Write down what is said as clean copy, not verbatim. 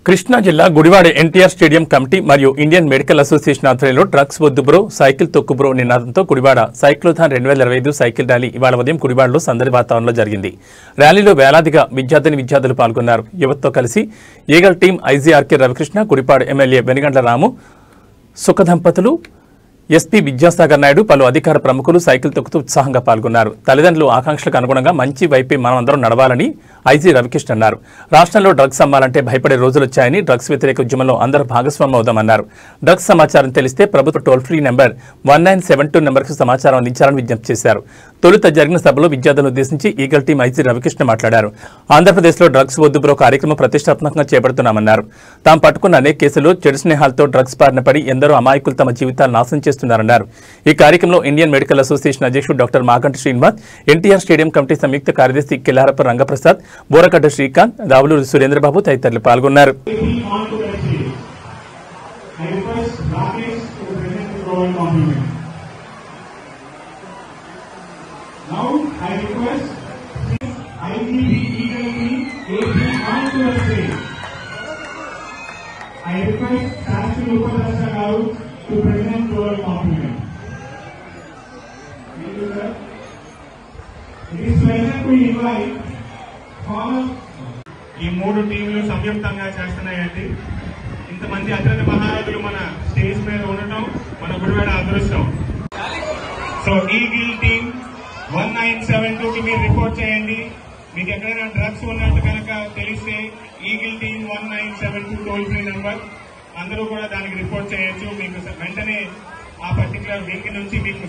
కృష్ణా జిల్లా Gudivada NTR stadium committee మరియు Indian Medical association ఆధ్వర్యంలో డ్రగ్స్ వద్దు బ్రో, సైకిల్ తొక్కు బ్రో నినాదంతో గుడివాడ సైక్లోథాన్ 2025 సైకిల్ ర్యాలీ ఇవాళ ఉదయం గుడివాడలో సందడి వాతావరణంలో జరిగింది. ర్యాలీలో వేలాదిగా విద్యార్థులు పాల్గొన్నారు. యువతతో కలిసి eagle team IG RK Ravikrishna, Gudivada MLA Venigandla Ramu, సుఖదంపతులు, ఎస్పీ విద్యాసాగర్ నాయుడు, పలు అధికార ప్రముఖులు సైకిల్ తొక్కుతూ ఉత్సాహంగా పాల్గొన్నారు. తల్లిదండ్రులు ఆకాంక్షలకు అనుగుణంగా మంచి వైపే మనమందరం నడవాలని ఐజీ రవికృష్ణ అన్నారు. రాష్ట్రంలో డ్రగ్స్ అమ్మాలంటే భయపడే రోజులు వచ్చాయని, డ్రగ్స్ వ్యతిరేక ఉద్యమంలో అందరూ భాగస్వామ్యం అవుదామన్నారు. డ్రగ్స్ సమాచారం తెలిస్తే ప్రభుత్వ టోల్ ఫ్రీ నెంబర్ 1972 నెంబర్కు సమాచారం అందించాలని విజ్ఞప్తి చేశారు. తొలుత జరిగిన సభలో విద్యార్థులను ఉద్దేశించి ఈగల్ టీం ఐజీ రవికృష్ణ మాట్లాడారు. ఆంధ్రప్రదేశ్లో డ్రగ్స్ వద్దు బ్రో కార్యక్రమం ప్రతిష్టాత్మకంగా చేపడుతున్నామన్నారు. తాము పట్టుకున్న అనేక కేసులు చెడు స్నేహాలతో డ్రగ్స్ బారిన పడి ఎందరో అమాయకులు తమ జీవితాలు నాశనం చేస్తున్నారన్నారు. ఈ కార్యక్రమంలో ఇండియన్ మెడికల్ అసోసియేషన్ అధ్యక్షుడు doctor Maganti Srinivas, NTR stadium committee సంయుక్త కార్యదర్శి కిల్లారప్ప రంగప్రసాద్, బోరకడ్డ శ్రీకాంత్, రావులూరు సురేంద్రబాబు తదితరులు పాల్గొన్నారు. to present your compliment. Thank you, sir. It is pleasure to invite former. ఈ మూడు టీంలు సంయుక్తంగా చేస్తున్నాయండి. ఇంతమంది అతిరథ మహారథులు మన స్టేజ్ మీద ఉండటం మన గుడివాడ అదృష్టం. సో ఈగిల్ టీం 1972కి మీరు రిపోర్ట్ చేయండి. మీకు ఎక్కడైనా డ్రగ్స్ ఉన్నట్టు కనుక తెలిస్తే eagle team 1972 toll free number, అందరూ కూడా దానికి రిపోర్ట్ చేయొచ్చు. మీకు వెంటనే ఆ పర్టికులర్ వింగ్ నుంచి మీకు